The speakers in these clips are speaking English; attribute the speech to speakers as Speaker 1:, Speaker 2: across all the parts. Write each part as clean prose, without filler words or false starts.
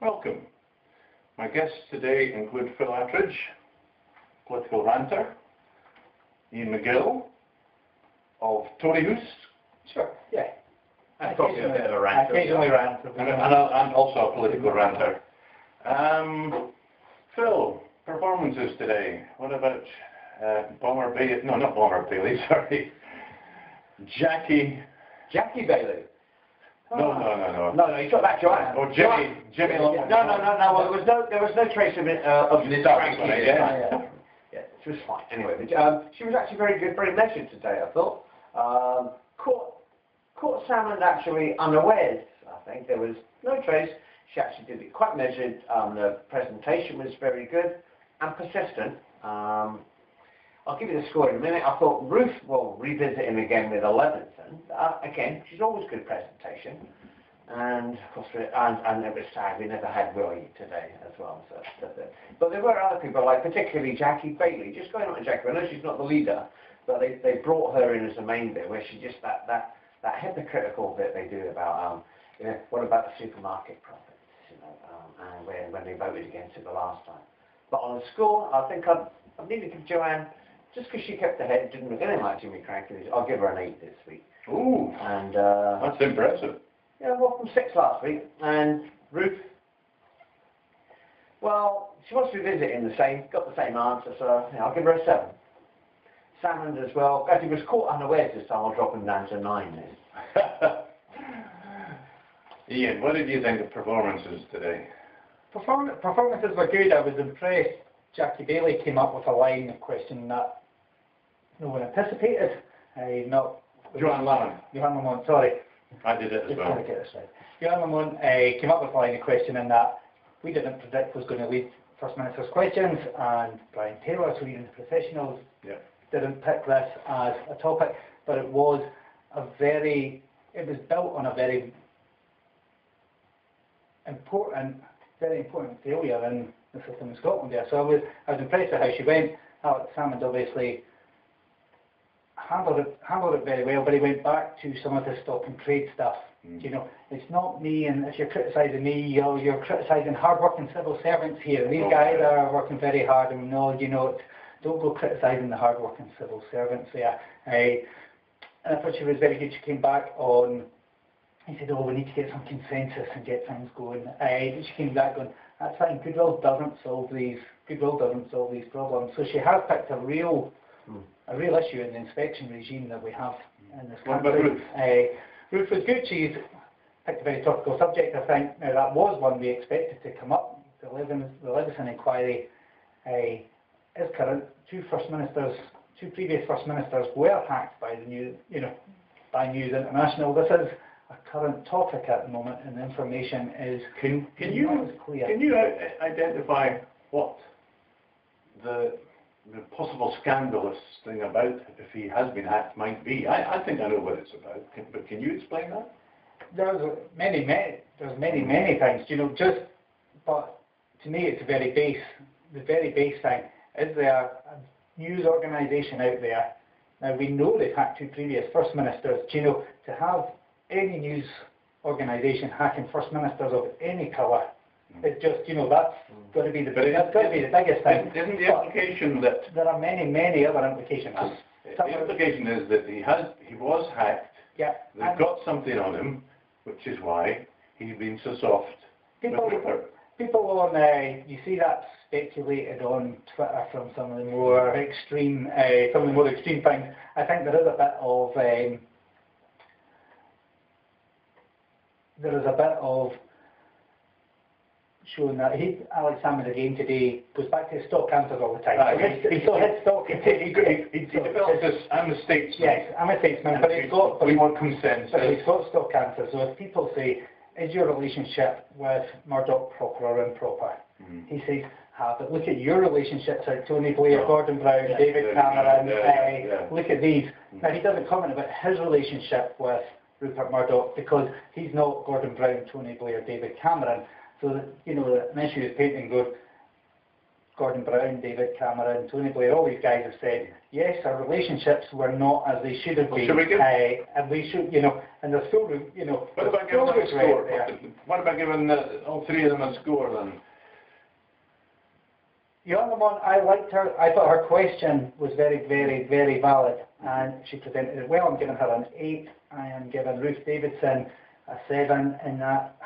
Speaker 1: Welcome. My guests today include Phil Attridge, political ranter, Ian McGill of Tory Hoose.
Speaker 2: Sure, yeah.
Speaker 1: And probably a bit of a ranter.
Speaker 2: Occasionally rant.
Speaker 1: And also a political ranter. Phil, performances today. What about Bomber Bailey? No, not Bomber Bailey, sorry. Jackie
Speaker 2: Bailey.
Speaker 1: No,
Speaker 2: you got that, Joanne.
Speaker 1: Oh, Jimmy Long.
Speaker 2: No. Well, there was no trace of it of Frankie.
Speaker 1: Yeah,
Speaker 2: she was fine. Anyway, she was actually very good, very measured today, I thought. Caught Salmond actually unawares. I think there was no trace. She actually did it quite measured. The presentation was very good and persistent. I'll give you the score in a minute. I thought Ruth will revisit him again with 11th. Again, she's always good presentation. And of course, and it was sad we never had Roy today as well. But there were other people, like particularly Jackie Bailey. Just going on to Jackie, I know she's not the leader, but they brought her in as a main bit, where she just that hypocritical bit they do about what about the supermarket profits, and when they voted against it the last time. But on the score, I think I need to give Joanne, just because she kept her head, didn't look anything like Jimmy Cranky, I'll give her an 8 this week.
Speaker 1: Ooh,
Speaker 2: and
Speaker 1: that's impressive.
Speaker 2: Yeah, well, from 6 last week. And Ruth, well, she wants to revisit in got the same answer, so I'll give her a 7. Salmond as well. As he was caught unawares this time, I'll drop him down to 9 then.
Speaker 1: Ian, what did you think of performances today?
Speaker 3: Performances were good. I was impressed. Jackie Bailey came up with a line of question that no one anticipated.
Speaker 1: Joanne
Speaker 3: Lamont, sorry.
Speaker 1: I did it as well.
Speaker 3: Get this right. Joanne Lamont came up with a line of questioning that we didn't predict was going to lead First Minister's questions, and Brian Taylor, so even the professionals, didn't pick this as a topic, but it was built on a very important failure in the system in Scotland there. So I was impressed with how she went. Alex Salmond obviously handled it very well, but he went back to some of the stock and trade stuff. It's not me, and if you're criticising me, you're criticising hard-working civil servants here. And these guys are working very hard, and don't go criticising the hard-working civil servants there. And I thought she was very good. She came back on. He said, we need to get some consensus and get things going. She came back going, that's fine, goodwill doesn't solve these problems. So she has picked a real issue in the inspection regime that we have in this country. Ruth was good. She's picked a very topical subject, I think. Now, that was one we expected to come up. The Levison inquiry is current. Two previous First Ministers were hacked by by News International. This is a current topic at the moment, and the information is not as clear.
Speaker 1: Can you identify what the possible scandalous thing about if he has been hacked might be? I think I know what it's about, but can you explain that?
Speaker 3: There's many things, but to me it's the very base thing. Is there a news organisation out there? Now we know they've hacked 2 previous First Ministers. To have any news organisation hacking First Ministers of any colour, it's just, that's got to be the biggest thing.
Speaker 1: Isn't the implication that
Speaker 3: there are many other implications?
Speaker 1: The implication is that he was hacked.
Speaker 3: Yeah.
Speaker 1: They've got something on him, which is why he's been so soft.
Speaker 3: People on you see that speculated on Twitter from some of the more extreme things. I think there is a bit of showing that Alex Salmond again today goes back to his stock answers all the time. He
Speaker 1: developed this, I'm a statesman.
Speaker 3: Yes, I'm a statesman,
Speaker 1: we want consensus.
Speaker 3: But he's got stock answers. So if people say, is your relationship with Murdoch proper or improper? He says, look at your relationships with Tony Blair, Gordon Brown, David Cameron, look at these. Now he doesn't comment about his relationship with Rupert Murdoch because he's not Gordon Brown, Tony Blair, David Cameron. So an issue is painting good. Gordon Brown, David Cameron, Tony Blair, all these guys have said, yes, our relationships were not as they should have been.
Speaker 1: Should we give?
Speaker 3: And we should, and there's still, you know,
Speaker 1: What about giving them a score? What about giving all three of them a score then?
Speaker 3: The other one, I liked her. I thought her question was very, very, very valid, and she presented it well. I'm giving her an 8. I am giving Ruth Davidson a 7 in that,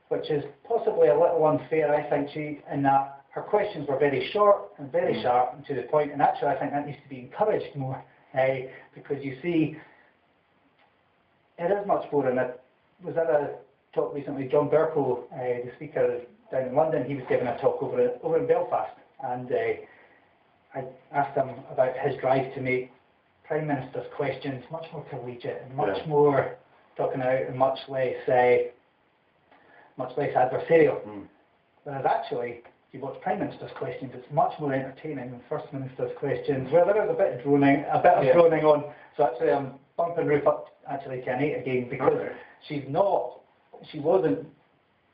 Speaker 3: which is possibly a little unfair, I think, in that her questions were very short and very sharp and to the point, and actually I think that needs to be encouraged more, because you see, it is much more, and I was at a talk recently, John Bercow, the speaker down in London, he was giving a talk over in Belfast, and I asked him about his drive to make Prime Minister's questions much more collegiate and much more talking out and much less adversarial. Whereas actually, if you watch Prime Minister's questions, it's much more entertaining than First Minister's questions, where there is a bit of droning on. So actually, I'm bumping Ruth up actually to an 8 again, because she wasn't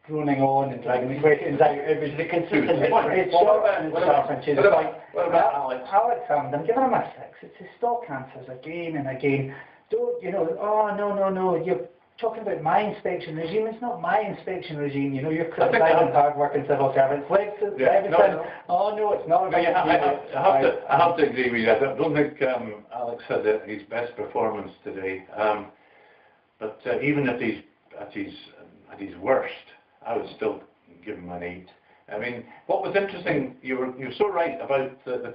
Speaker 3: droning on and dragging the questions out. It was the consistent. It's short and it's sharp, and she's like,
Speaker 1: what about Alex?
Speaker 3: Alex Hammond, I'm giving him a 6. It's his stock answers again and again. Don't, you know, oh, no, you're talking about my inspection regime. It's not my inspection regime. You know, you're criticising hard-working civil servants. Oh, no, it's not.
Speaker 1: No, I have to agree with you. I don't think Alex had his best performance today. But even at his worst, I would still give him an 8. I mean, what was interesting, you're so right about the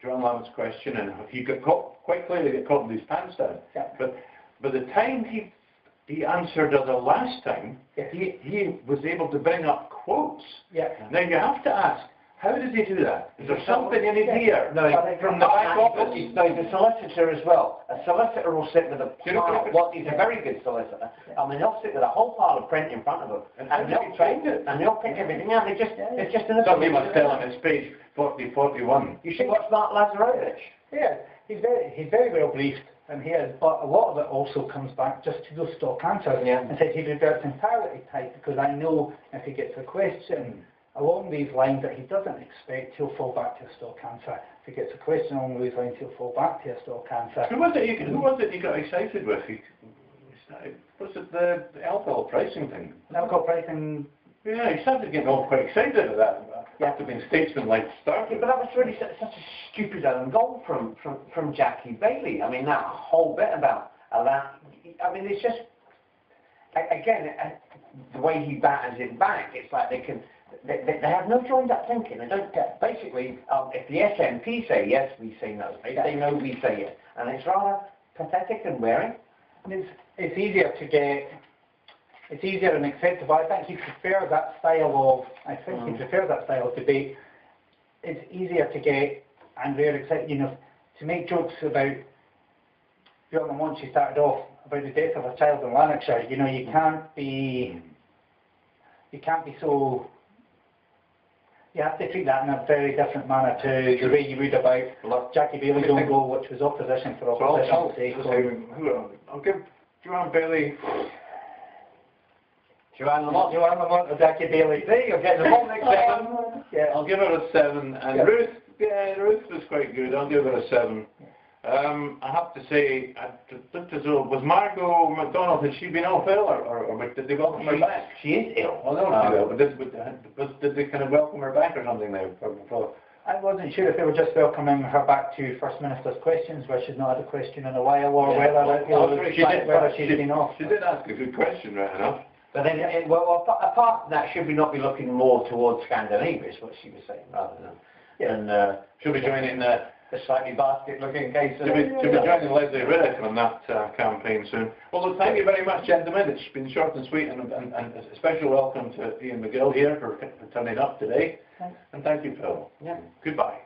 Speaker 1: John Lambett's question, and he got caught, quite clearly got caught with his pants down.
Speaker 3: Yeah.
Speaker 1: But by the time he answered the last time, he was able to bring up quotes.
Speaker 3: Yeah.
Speaker 1: Now you have to ask, how did he do that? Is there something in his ear?
Speaker 2: No,
Speaker 1: from the back office?
Speaker 2: No, he's a solicitor as well. A solicitor will sit with a pile. He's a very good solicitor. I mean, he'll sit with a whole pile of print in front of him, and they'll train it, and they'll pick everything out. It's just an.
Speaker 1: Somebody must tell him it's page 40-41.
Speaker 2: You should watch Mark Lazarovich.
Speaker 3: Yeah, he's very well briefed, and he is, but a lot of it also comes back just to those stock answers.
Speaker 2: Yeah.
Speaker 3: And said he reverts entirely type, because I know if he gets a question along these lines that he doesn't expect, he'll fall back to a stock answer. If he gets a question along these lines, he'll fall back to a stock answer.
Speaker 1: Who was it you got excited with? Was it the alcohol pricing thing?
Speaker 3: Alcohol pricing.
Speaker 1: Yeah, he started getting all quite excited at that. After being statesman-like started.
Speaker 2: But that was really such a stupid own goal from Jackie Bailey. I mean, that whole bit about that. I mean, it's just, again, the way he batters it back, it's like they have no joined-up thinking. They don't get, basically, if the SNP say yes, we say no. If they say no, we say yes. And it's rather pathetic and wearing.
Speaker 3: And it's easier to get. It's easier and acceptable. I think he prefers that style of debate. It's easier to get angry or excited, you know, to make jokes about. Bjorn, once she started off about the death of a child in Lanarkshire, you know, you can't be so. You have to treat that in a very different manner to the way you would about Jackie Bailey's own goal, which was opposition for opposition's sake.
Speaker 1: I'll give Joanne Bailey.
Speaker 2: Joanne Lamont
Speaker 3: or Jackie Bailey.
Speaker 2: There you go, get the whole next 7.
Speaker 1: Yeah. I'll give her a 7. And Ruth was quite good. I'll give her a 7. I have to say, was Margot MacDonald, had she been off ill, or did they welcome her back?
Speaker 2: She is ill.
Speaker 1: Oh, no, she's ill, but did they kind of welcome her back or something now?
Speaker 3: I wasn't sure if they were just welcoming her back to First Minister's questions, where she's not had a question in a while, or whether she's been off.
Speaker 1: She did ask a good question, right enough.
Speaker 2: But then, apart from that, should we not be looking more towards Scandinavia, is what she was saying, rather than...
Speaker 1: Yeah. And should we join in the
Speaker 2: slightly basket-looking case?
Speaker 1: Should we join Leslie Riddick on that campaign soon? Well, look, thank you very much, gentlemen. It's been short and sweet, and a special welcome to Ian McGill here for turning up today.
Speaker 3: Thanks.
Speaker 1: And thank you, Phil.
Speaker 2: Yeah.
Speaker 1: Goodbye.